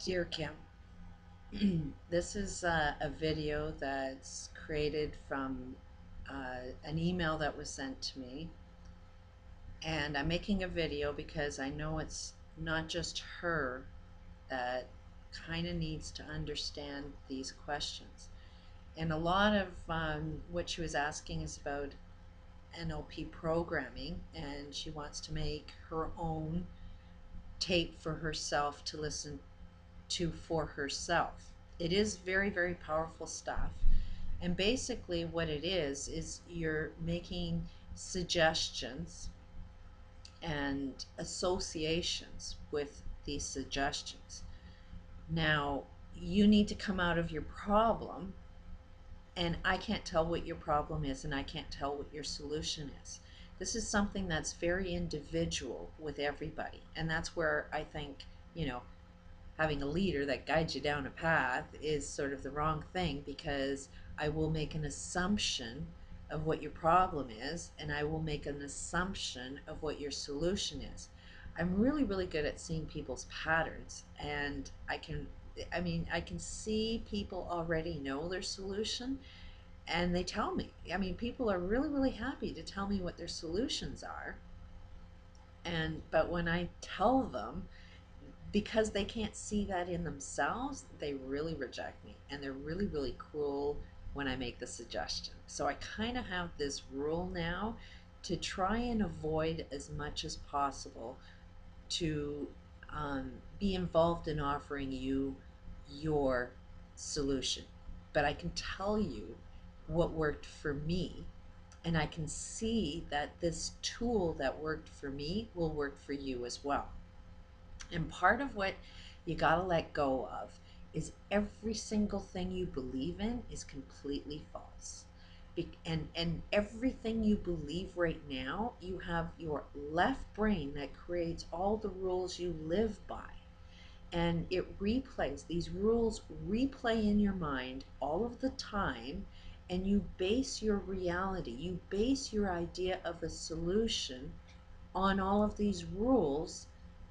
Dear Kim, this is a video that's created from an email that was sent to me. And I'm making a video because I know it's not just her that kind of needs to understand these questions. And a lot of what she was asking is about NLP programming, and she wants to make her own tape for herself to listen to for herself. It is very, very powerful stuff. And basically, what it is you're making suggestions and associations with these suggestions. Now, you need to come out of your problem, and I can't tell what your problem is, and I can't tell what your solution is. This is something that's very individual with everybody, and that's where I think, you know, having a leader that guides you down a path is sort of the wrong thing, because I will make an assumption of what your problem is, and I will make an assumption of what your solution is. I'm really, really good at seeing people's patterns, and I can see people already know their solution, and they tell me. People are really, really happy to tell me what their solutions are, but when I tell them, because they can't see that in themselves, they really reject me, and they're really, really cruel when I make the suggestion. So I kind of have this rule now to try and avoid as much as possible to be involved in offering you your solution. But I can tell you what worked for me, and I can see that this tool that worked for me will work for you as well. And part of what you got to let go of is every single thing you believe in is completely false. And everything you believe right now, you have your left brain that creates all the rules you live by. And it replays, these rules replay in your mind all of the time, and you base your reality, you base your idea of a solution on all of these rules,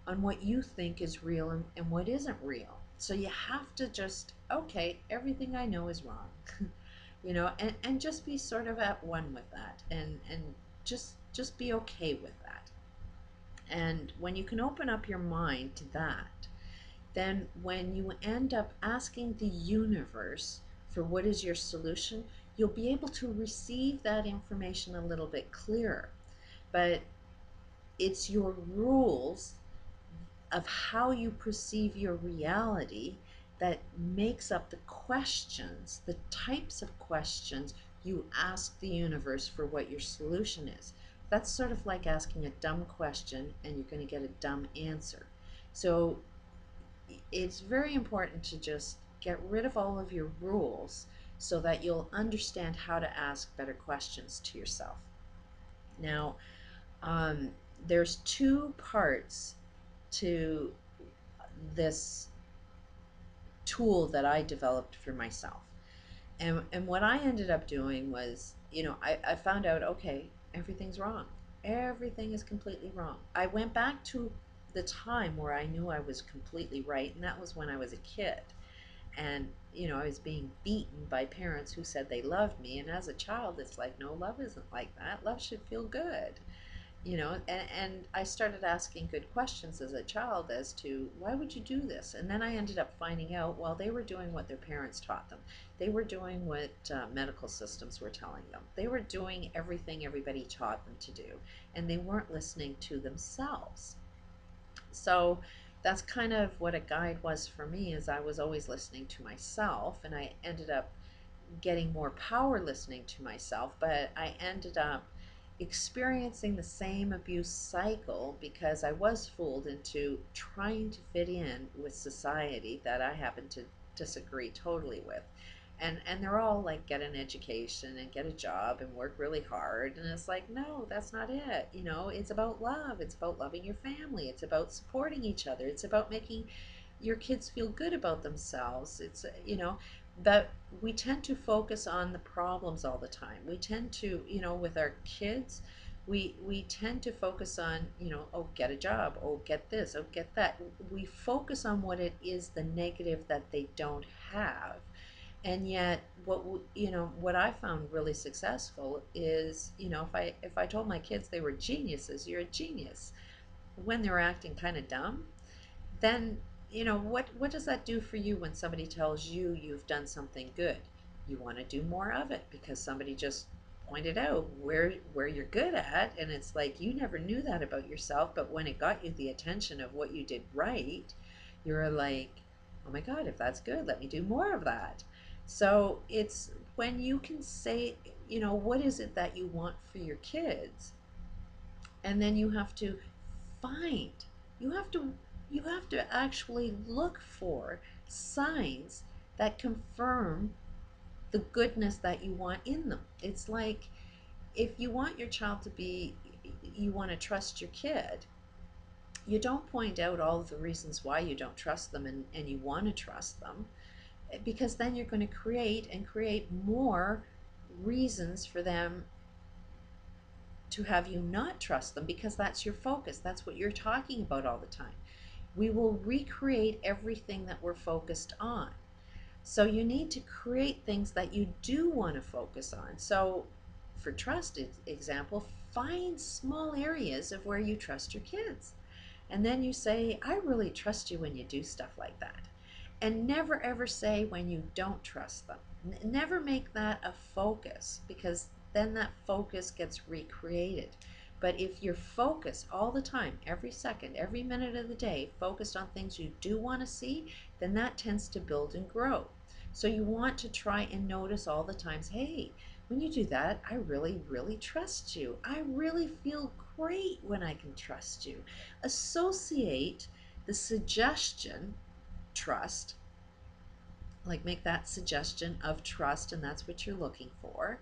on what you think is real and what isn't real. So you have to just, okay, everything I know is wrong, and just be sort of at one with that, and just be okay with that. And when you can open up your mind to that, then when you end up asking the universe for what is your solution, you'll be able to receive that information a little bit clearer. But it's your rules of how you perceive your reality that makes up the questions, the types of questions you ask the universe for what your solution is. That's sort of like asking a dumb question and you're going to get a dumb answer. So it's very important to just get rid of all of your rules so that you'll understand how to ask better questions to yourself. Now, um, there's two parts to this tool that I developed for myself. And what I ended up doing was, I found out, okay, everything's wrong. Everything is completely wrong. I went back to the time where I knew I was completely right, and that was when I was a kid. And, I was being beaten by parents who said they loved me. And as a child, it's like, no, love isn't like that. Love should feel good. And I started asking good questions as a child as to why would you do this. And then I ended up finding out, well, they were doing what their parents taught them. They were doing what medical systems were telling them. They were doing everything everybody taught them to do, and they weren't listening to themselves. So that's kind of what a guide was for me, is I was always listening to myself, and I ended up getting more power listening to myself, but I ended up experiencing the same abuse cycle because I was fooled into trying to fit in with society that I happen to disagree totally with. And they're all like, get an education and get a job and work really hard, and it's like, no, that's not it. It's about love, it's about loving your family, it's about supporting each other, it's about making your kids feel good about themselves. But we tend to focus on the problems all the time. We tend to, with our kids, We tend to focus on, oh, get a job, oh, get this, oh, get that. We focus on what it is, the negative that they don't have. And yet what I found really successful is, if I told my kids they were geniuses, you're a genius, when they're acting kind of dumb, then what does that do for you when somebody tells you you've done something good? You want to do more of it because somebody just pointed out where you're good at, and it's like you never knew that about yourself, but when it got you the attention of what you did right, you're like, oh my god, if that's good, let me do more of that. So it's when you can say, what is it that you want for your kids, and then you have to find, you have to you have to actually look for signs that confirm the goodness that you want in them. It's like, if you want your child to be, you want to trust your kid, you don't point out all of the reasons why you don't trust them, and you want to trust them, because then you're going to create more reasons for them to have you not trust them, because that's your focus. That's what you're talking about all the time. We will recreate everything that we're focused on. So you need to create things that you do want to focus on. So for trust example, find small areas of where you trust your kids. And then you say, I really trust you when you do stuff like that. And never ever say when you don't trust them. Never make that a focus, because then that focus gets recreated. But if you're focused all the time, every second, every minute of the day, focused on things you do want to see, then that tends to build and grow. So you want to try and notice all the times, hey, when you do that, I really, really trust you. I really feel great when I can trust you. Associate the suggestion, trust, like make that suggestion of trust, and that's what you're looking for,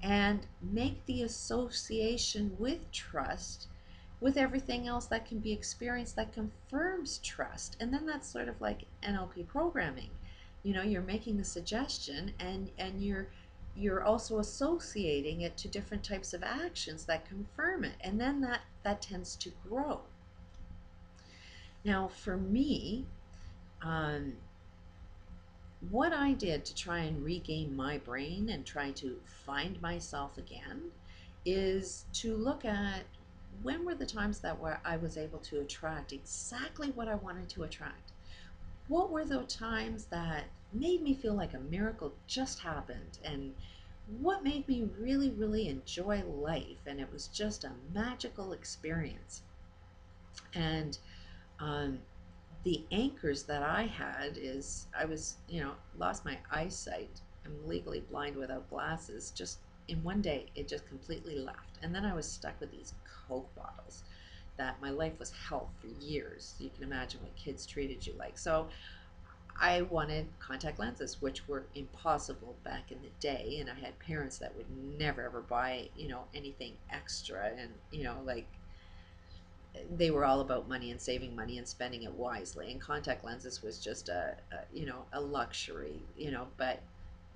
and make the association with trust with everything else that can be experienced that confirms trust. And then that's sort of like NLP programming. You're making the suggestion, and you're also associating it to different types of actions that confirm it, and then that tends to grow. Now for me, um, what I did to try and regain my brain and try to find myself again is to look at, when were the times that where I was able to attract exactly what I wanted to attract? What were the times that made me feel like a miracle just happened? And what made me really, really enjoy life? And it was just a magical experience. And um, the anchors that I had is, I was, lost my eyesight. I'm legally blind without glasses. Just in one day, it just completely left. And then I was stuck with these Coke bottles that my life was hell for years. You can imagine what kids treated you like. So I wanted contact lenses, which were impossible back in the day. And I had parents that would never ever buy, anything extra. And, like, they were all about money and saving money and spending it wisely, and contact lenses was just a luxury, but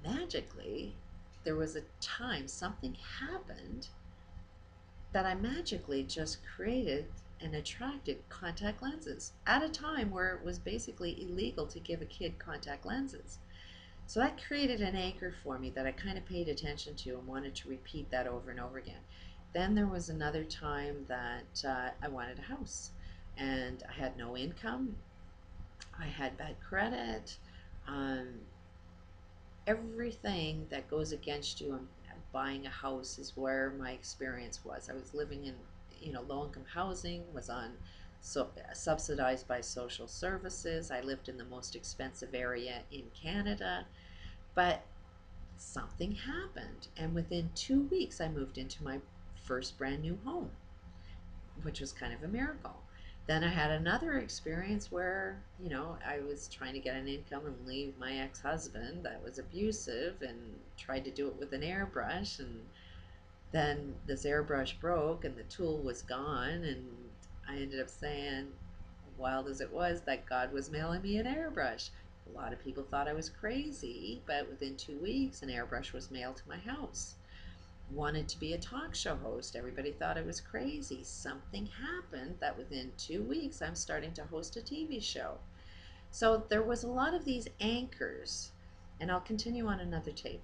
magically there was a time something happened that I magically just created and attracted contact lenses at a time where it was basically illegal to give a kid contact lenses. So that created an anchor for me that I kind of paid attention to and wanted to repeat that over and over again. Then there was another time that I wanted a house, and I had no income. I had bad credit. Um, Everything that goes against you in buying a house is where my experience was. I was living in, low income housing, was on subsidized by social services. I lived in the most expensive area in Canada, but something happened, and within 2 weeks I moved into my first brand new home, which was kind of a miracle. Then I had another experience where, I was trying to get an income and leave my ex-husband that was abusive, and tried to do it with an airbrush, and then this airbrush broke and the tool was gone, and I ended up saying, wild as it was, that God was mailing me an airbrush. A lot of people thought I was crazy, but within 2 weeks, an airbrush was mailed to my house. wanted to be a talk show host. Everybody thought I was crazy. Something happened that within 2 weeks I'm starting to host a TV show. So there was a lot of these anchors, and I'll continue on another tape.